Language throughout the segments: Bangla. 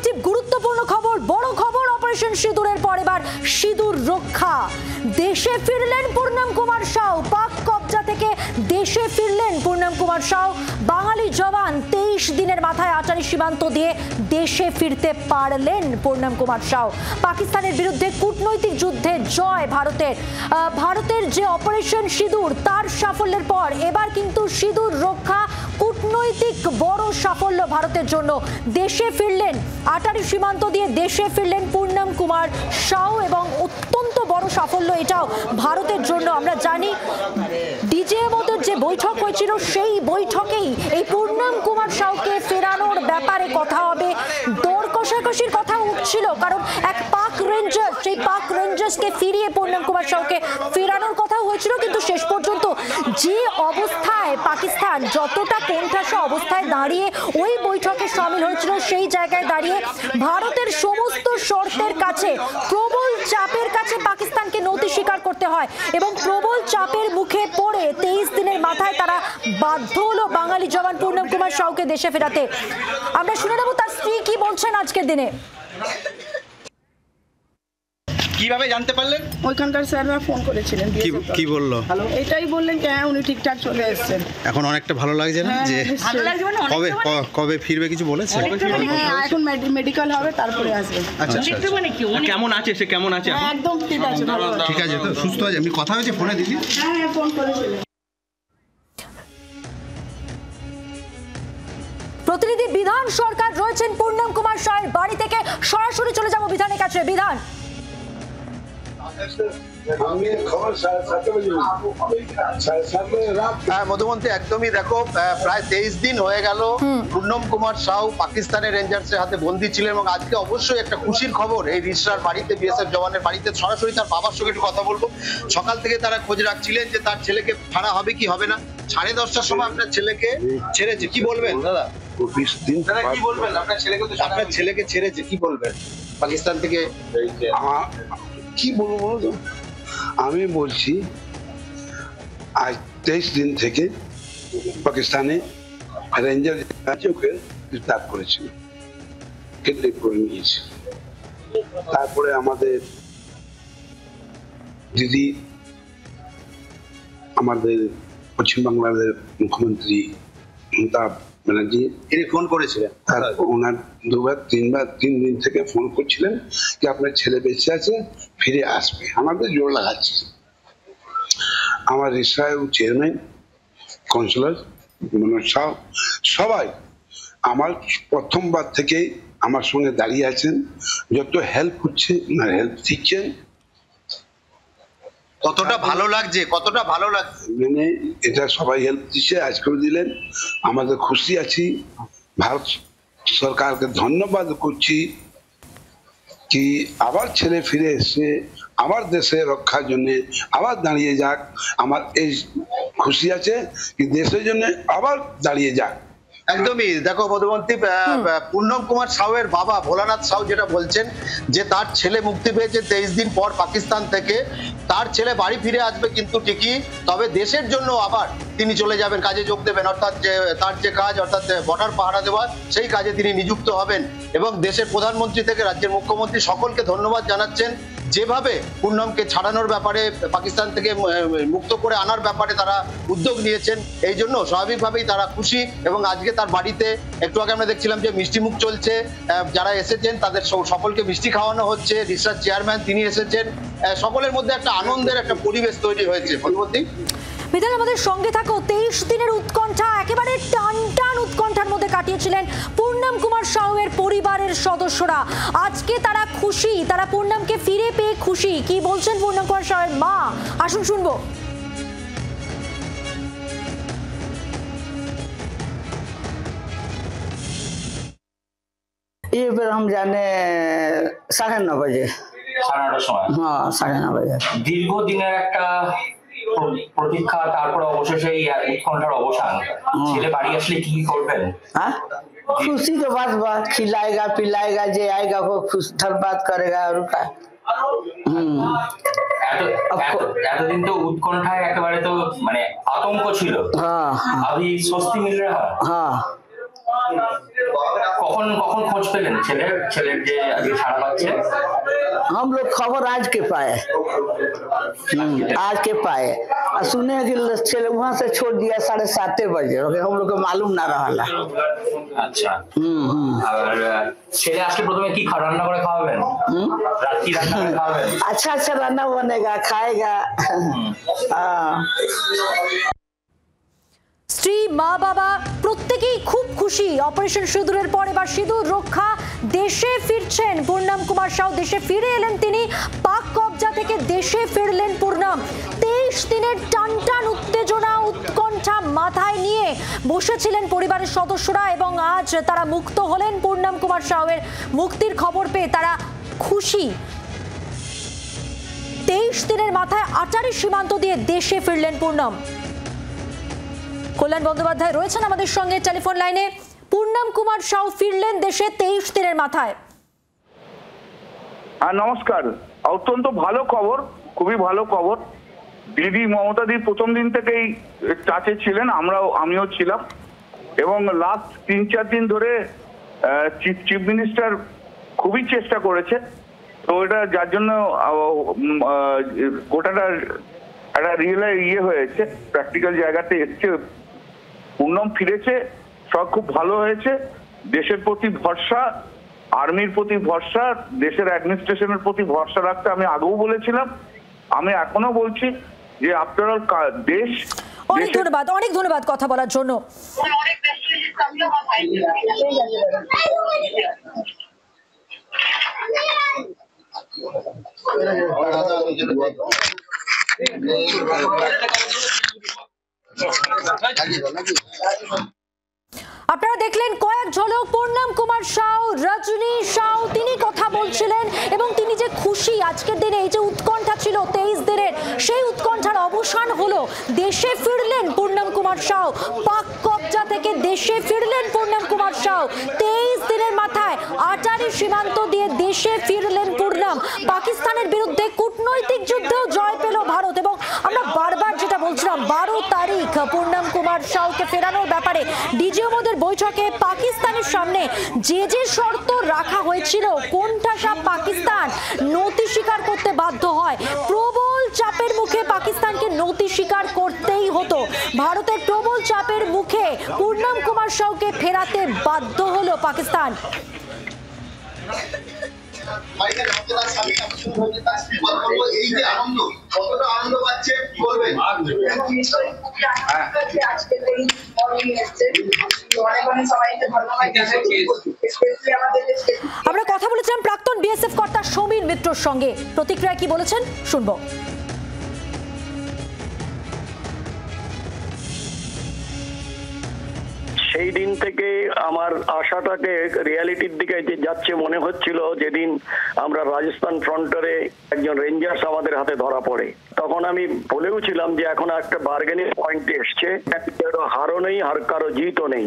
একটি গুরুত্বপূর্ণ খবর, বড় খবর। অপারেশন সিঁদুরের পর এবার সিঁদুর রক্ষা। দেশে ফিরলেন পূর্ণম কুমার সাউ। পাক কবজা থেকে দেশে ফিরলেন পূর্ণম কুমার সাউ। বাঙালি জওয়ান 23 দিনের মাথায় আটারি সীমান্ত দিয়ে দেশে ফিরতে পারলেন পূর্ণম কুমার সাউ। পাকিস্তানের বিরুদ্ধে কূটনৈতিক যুদ্ধে জয় ভারতের। ভারতের যে অপারেশন সিঁদুর তার সাফল্যের পর এবার কিন্তু সিঁদুর রক্ষা, কূটনৈতিক বড় সাফল্য ভারতের জন্য। দেশে ফিরলেন, আটারি সীমান্ত দিয়ে দেশে ফিরলেন পূর্ণম কুমার সাউ এবং অত্যন্ত বড় সাফল্য এটাও ভারতের জন্য। আমরা জানি ডিজিএমওদের যে বৈঠক হয়েছিল সেই বৈঠকেই এই পূর্ণম কুমার সাউকে ফেরানোর ব্যাপারে কথা হবে। দর কষাকষির কথা উঠছিল, কারণ এক পাক রেঞ্জার, সেই পাক রেঞ্জার্সকে ফিরিয়ে পূর্ণম কুমার সাউকে ফেরানোর কথা হয়েছিল। কিন্তু শেষ পর্যন্ত যে অবস্থায় পাকিস্তান যতটা কোণঠাসা অবস্থায় দাঁড়িয়ে ওই বৈঠকে সামিল হয়েছিল, সেই জায়গায় দাঁড়িয়ে ভারতের সমস্ত শর্তের কাছে, প্রবল চাপের কাছে পাকিস্তানকে নতি স্বীকার করতে হয় এবং প্রবল চাপের মুখে পড়ে 23 দিনের মাথায় তারা বাধ্য হলো বাঙালি জওয়ান পূর্ণম কুমার সাউকে দেশে ফেরাতে। আমরা শুনে নেব তার স্ত্রী কি বলছেন আজকের দিনে। কিভাবে জানতে পারলেন? ওইখানকার স্যাররা ফোন করেছিলেন। কি বললো? এটাই বললেন যে হ্যাঁ উনি ঠিকঠাক চলে এসেছেন। এখন অনেকটা ভালো লাগছে না যে কবে কবে ফিরবে কিছু বলেছে? হ্যাঁ, এখন মেডিকেল হবে তারপরে আসবে। আচ্ছা কেমন আছে সে? কেমন আছে এখন? একদম ঠিক আছে, ভালো আছে। ঠিক আছে তো, সুস্থ আছে? এমনি কথা হয়েছে ফোনে দিদি? হ্যাঁ ফোন করেছিলেন। প্রতিনিধি বিধান সরকার রয়েছেন পূর্ণম কুমার সাউয়ের বাড়ি থেকে। সরাসরি চলে যাব বিধানের কাছে। বিধান, মধুমন্তী একদমই দেখো, প্রায় 23 দিন হয়ে গেল পূর্ণম কুমার সাউ পাকিস্তানের রেঞ্জার্সের হাতে বন্দী ছিলেন এবং আজকে অবশ্যই একটা খুশির খবর। এই রিসরার বাড়িতে, বিএসএফ জওয়ানের বাড়িতে সরাসরি তার বাবার সঙ্গে একটু কথা বলবো। সকাল থেকে তারা খোঁজ রাখছিলেন যে তার ছেলেকে ছাড়া হবে কি হবে না। 10:30টার সময় আপনার ছেলেকে ছেড়েছে, কি বলবেন দাদা? 20 দিন দাদা কি বলবেন? আপনার ছেলেকে ছেড়েছে, কি বলবেন পাকিস্তান থেকে? কি বলবো আমি বলছি, আজ 23 দিন থেকে পাকিস্তানে রেঞ্জার ওকে গ্রেফতার করেছিল, কিডন্যাপ করে নিয়েছে। তারপরে আমাদের দিদি, আমাদের পশ্চিমবাংলার মুখ্যমন্ত্রী মমতা ব্যানার্জি ফোন করেছিলেন। ওনার 3 দিন থেকে ফোন করছিলেন যে আপনার ছেলে বেঁচে আছে, ফিরে আসবে। আমাদের জোর লাগাচ্ছে। আমার ইসরায়েল চেয়ারম্যান, কাউন্সিলর মনোজ সাউ, সবাই আমার প্রথমবার থেকে আমার সঙ্গে দাঁড়িয়ে আছেন। যত হেল্প করছে, হেল্প দিচ্ছেন। কতটা ভালো লাগছে, কতটা ভালো লাগছে। মানে এটা সবাই হেল্প দিচ্ছে, আজকেও দিলেন। আমাদের খুশি আছি। ভারত সরকারকে ধন্যবাদ করছি কি আবার ছেলে ফিরে এসে আবার দেশে রক্ষার জন্য আবার দাঁড়িয়ে যাক। আমার এই খুশি আছে কি দেশের জন্য আবার দাঁড়িয়ে যাক। একদমই দেখো মধুমন্তী, পূর্ণম কুমার সাউয়ের বাবা ভোলানাথ সাউ যেটা বলছেন যে তার ছেলে মুক্তি পেয়েছে 23 দিন পর পাকিস্তান থেকে। তার ছেলে বাড়ি ফিরে আসবে কিন্তু ঠিকই, তবে দেশের জন্য আবার তিনি চলে যাবেন, কাজে যোগ দেবেন। অর্থাৎ যে তার যে কাজ, অর্থাৎ বর্ডার পাহারা দেওয়া, সেই কাজে তিনি নিযুক্ত হবেন। এবং দেশের প্রধানমন্ত্রী থেকে রাজ্যের মুখ্যমন্ত্রী সকলকে ধন্যবাদ জানাচ্ছেন যেভাবে পূর্ণমকে ছাড়ানোর ব্যাপারে, পাকিস্তান থেকে মুক্ত করে আনার ব্যাপারে তারা উদ্যোগ নিয়েছেন। এই জন্য স্বাভাবিকভাবেই তারা খুশি। এবং আজকে তার বাড়িতে একটু আগে আমরা দেখছিলাম যে মিষ্টিমুখ চলছে। যারা এসেছেন তাদের সকলকে মিষ্টি খাওয়ানো হচ্ছে। রিসরার চেয়ারম্যান তিনি এসেছেন। সকলের মধ্যে একটা আনন্দের একটা পরিবেশ তৈরি হয়েছে। পরবর্তী বিধান, আমাদের সঙ্গে থাকো। 23 দিনের উৎকণ্ঠা, একেবারে টান টান উৎকণ্ঠার মধ্যে কাটিয়েছিলেন পূর্ণম কুমার সাউয়ের পরিবারের সদস্যরা। আজকে তারা খুশি, তারা পূর্ণমকে ফিরে পেয়ে খুশি। কি বলছেন পূর্ণম কুমার সাউয়ের মা? আসুন শুনবো। ये फिर हम जाने 9:30 बजे। 9:30 সময়? হ্যাঁ 9:30 बजे। দীর্ঘদিনের একটা প্রতীক্ষা, তারপরে অবশেষে এই উৎকণ্ঠার অবসান। ছেলে বাড়ি আসলে কি করবেন? हाँ खुशी के बाद खिलाएगा पिलाएगा, जे आएगा वो खुश धन्यवाद करेगा और का। এতদিন তো উৎকণ্ঠায় একেবারে তো মানে আতঙ্ক ছিল। हाँ अभी স্বস্তি মিল रहा है। हाँ কখন কখন খোঁজ পেলেন ছেলের যে আজকে ছাড়া পাচ্ছে? हम लोग खबर आज के पाए, आज के पाए और सुने कि चले वहां से छोड़ दिया 7:30 बजे। हम लोग को मालूम ना रहा। আচ্ছা। আর ছেলে আজকে প্রথমে কি রান্না করে খাওয়াবেন? রাত কি রান্না করে খাওয়াবেন? अच्छा अच्छा खाना बनेगा, खाएगा। हाँ। স্ত্রী, মা, বাবা প্রত্যেকেই খুব খুশি। অপারেশন সিঁদুরের পর এবার সিঁদুর রক্ষা, দেশে ফিরছেন পূর্ণম কুমার সাউ। দেশে ফিরে এলেন তিনি, পাক কবজা থেকে দেশে ফিরলেন পূর্ণম। 23 দিনের টানটান উত্তেজনা উৎকণ্ঠা মাথায় নিয়ে বসেছিলেন পরিবারের সদস্যরা এবং আজ তারা মুক্ত হলেন। পূর্ণম কুমার সাউয়ের মুক্তির খবর পেয়ে তারা খুশি। 23 দিনের মাথায় আটারি সীমান্ত দিয়ে দেশে ফিরলেন পূর্ণম। কল্যাণ বন্দ্যোপাধ্যায় রয়েছেন আমাদের সঙ্গে টেলিফোন লাইনে। পূর্ণম কুমার সাউ ফিরলেন দেশে 23 দিনের মাথায়। হ্যাঁ নমস্কার, অত্যন্ত ভালো খবর, খুবই ভালো খবর। দিদি মমতা দি প্রথম দিন থেকেই টাচে ছিলেন, আমিও ছিলাম এবং লাস্ট 3-4 দিন ধরে চিফ মিনিস্টার খুবই চেষ্টা করেছে। তো এটা যার জন্য গোটাটা একটা ইয়ে হয়েছে, প্র্যাকটিক্যাল জায়গাতে এসছে, পূর্ণম ফিরেছে, সব খুব ভালো হয়েছে। দেশের প্রতি ভরসা, আর্মির প্রতি ভরসা, দেশের অ্যাডমিনিস্ট্রেশনের প্রতি ভরসা রাখতে আমি আগেও বলেছিলাম, আমি এখনো বলছি যে আফটার অল দেশ। অনেক ধন্যবাদ কথা বলার জন্য। আপনারা দেখলেন কয়েক ঝলক পূর্ণম কুমার সাউ, রজনী সাউ, তিনি কথা বলছিলেন এবং তিনি যে খুশি আজকের দিনে, এই যে উৎকণ্ঠা ছিল 23 দিনের, সেই উৎকণ্ঠার অবসান হলো। দেশে ফিরলেন পূর্ণম কুমার সাউ, পাক কবজা থেকে দেশে ফিরলেন পূর্ণম কুমার সাউ। 23 দিনের মাথায় আটারি সীমান্ত দিয়ে দেশে ফিরলেন পূর্ণম। পাকিস্তানের বিরুদ্ধে কূটনৈতিক যুদ্ধেও জয় পেল ভারত এবং আমরা বারবার যেটা বলছিলাম, 12 তারিখ পূর্ণম কুমার সাউকে ফেরানোর ব্যাপারে ডিজিএমওদের বৈঠকে পাকিস্তানের সামনে যে যে শর্ত রাখা হয়েছিল, কোণঠাসা পাকিস্তান নতি স্বীকার করতে বাধ্য হয়। প্রবল চাপের মুখে পাকিস্তানকে নতি স্বীকার করতেই হতো। ভারতের প্রবল চাপের মুখে পূর্ণম কুমার সাউকে ফেরাতে বাধ্য হলো পাকিস্তান। আমরা কথা বলেছিলাম প্রাক্তন বিএসএফ কর্তা সমীর মিত্রর সঙ্গে, প্রতিক্রিয়া কি বলেছেন শুনবো। সেই দিন থেকে আমার আশাটাকে রিয়ালিটির দিকে যাচ্ছে মনে হচ্ছিল যেদিন আমরা রাজস্থান ফ্রন্টারে একজন রেঞ্জার্স আমাদের হাতে ধরা পড়ে। তখন আমি বলেও ছিলাম যে এখন একটা বার্গেনিং পয়েন্টে এসছে, হারও নেই, আর কারো জিতও নেই।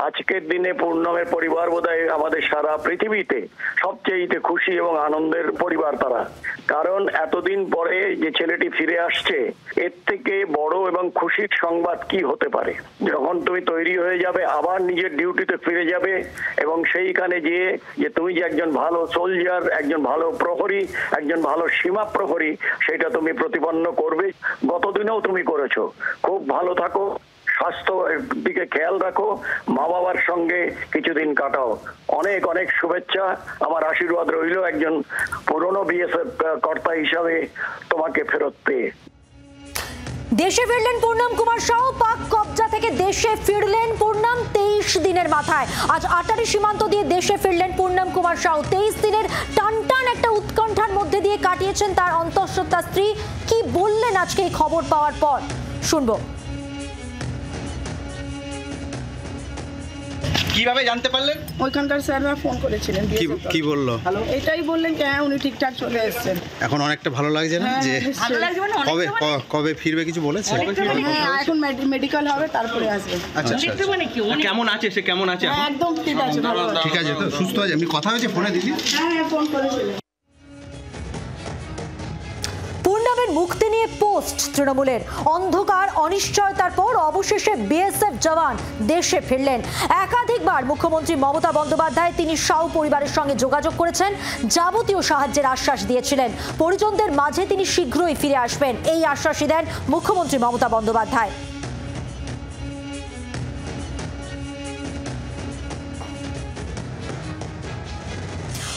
আজকের দিনে পূর্ণমের পরিবার বোধহয় আমাদের সারা পৃথিবীতে সবচেয়ে খুশি এবং আনন্দের পরিবার তারা। কারণ এতদিন পরে যে ছেলেটি ফিরে আসছে, এর থেকে বড় এবং খুশির সংবাদ কি হতে পারে। যখন তুমি তৈরি হয়ে যাবে, আবার নিজের ডিউটিতে ফিরে যাবে এবং সেইখানে গিয়ে যে তুমি যে একজন ভালো সোলজার, একজন ভালো প্রহরী, একজন ভালো সীমা প্রহরী, সেটা তুমি প্রতিপন্ন করবে। গতদিনেও তুমি করেছো। খুব ভালো থাকো, স্বাস্থ্য দিকে খেয়াল রাখো, মা বাবার সঙ্গে কিছুদিন কাটাও। অনেক অনেক শুভেচ্ছা, আমার আশীর্বাদ রইল একজন পুরনো বিএসএফ কর্তা হিসাবে তোমাকে ফেরত পেয়ে। দেশে ফিরলেন পূর্ণম কুমার সাউ, পাক কবজা থেকে দেশে ফিরলেন পূর্ণম 23 দিনের মাথায়। আজ আটারি সীমান্ত দিয়ে দেশে ফিরলেন পূর্ণম কুমার সাউ। 23 দিনের টানটান একটা উৎকণ্ঠার মধ্যে দিয়ে কাটিয়েছেন তার অন্তঃসত্ত্বা স্ত্রী। কি বললেন আজকে এই খবর পাওয়ার পর শুনবো। কিভাবে জানতে পারলেন? ওইখানকার স্যাররা ফোন করেছিলেন। কি বললো? হ্যালো, এটাই বললেন যে হ্যাঁ উনি ঠিকঠাক চলে এসেছেন। এখন অনেকটা ভালো লাগছে না যে কবে ফিরবে কিছু বলেছে? হ্যাঁ, এখন মেডিকেল হবে, তারপরে আসবে। আচ্ছা, কেমন আছে সে? কেমন আছে? একদম ঠিক আছে, ঠিক আছে তো, সুস্থ আছে? এমনি কথা হয়েছে ফোনে দিদি? হ্যাঁ ফোন করেছিলেন। পূর্ণামের মুক্তি নিয়ে পোস্ট তৃণমূলের। অন্ধকার অনিশ্চয়তার পর অবশেষে বিএসএফ জওয়ান দেশে ফিরলেন। একাধিকবার মুখ্যমন্ত্রী মমতা বন্দ্যোপাধ্যায় তিনি সাউ পরিবারের সঙ্গে যোগাযোগ করেছেন, যাবতীয় সাহায্যের আশ্বাস দিয়েছিলেন। পরিজনদের মাঝে তিনি শীঘ্রই ফিরে আসবেন, এই আশ্বাসই দেন মুখ্যমন্ত্রী মমতা বন্দ্যোপাধ্যায়।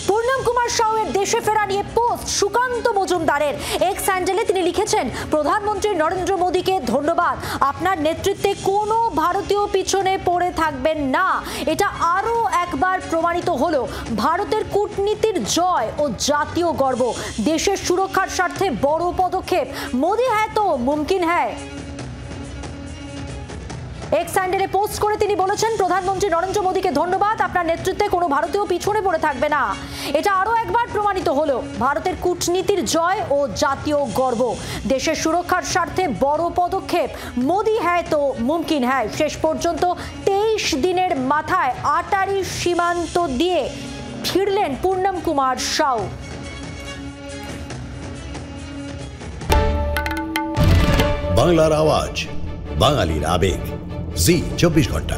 পূর্ণম কুমার সাউয়ের দেশে ফেরা নিয়ে পোস্ট সুকান্ত মজুমদারের। এক্স হ্যান্ডেলে তিনি লিখেছেন, প্রধানমন্ত্রী নরেন্দ্র মোদীকে ধন্যবাদ, আপনার নেতৃত্বে কোনো ভারতীয় পিছনে পড়ে থাকবেন না। এটা আরো একবার প্রমাণিত হলো ভারতের কূটনীতির জয় ও জাতীয় গর্ব। দেশের সুরক্ষার স্বার্থে বড় পদক্ষেপ, মোদি হ্যায় তো মুমকিন হ্যায়। এক্স হ্যান্ডেলে পোস্ট করে তিনি বলেছেন, প্রধানমন্ত্রী নরেন্দ্র মোদীকে ধন্যবাদ, আপনার নেতৃত্বে কোনো ভারতীয় পিছনে পড়ে থাকবে না। এটা আরো একবার প্রমাণিত হলো ভারতের কূটনীতির জয় ও জাতীয় গর্ব। দেশের সুরক্ষার স্বার্থে বড় পদক্ষেপ, মোদি হ্যায় তো মুমকিন হ্যায়। শেষ পর্যন্ত 23 দিনের মাথায় আটারি সীমান্ত দিয়ে ফিরলেন পূর্ণম কুমার সাউ। বাংলার আওয়াজ, বাঙালির আবেগ, জি 24 ঘন্টা।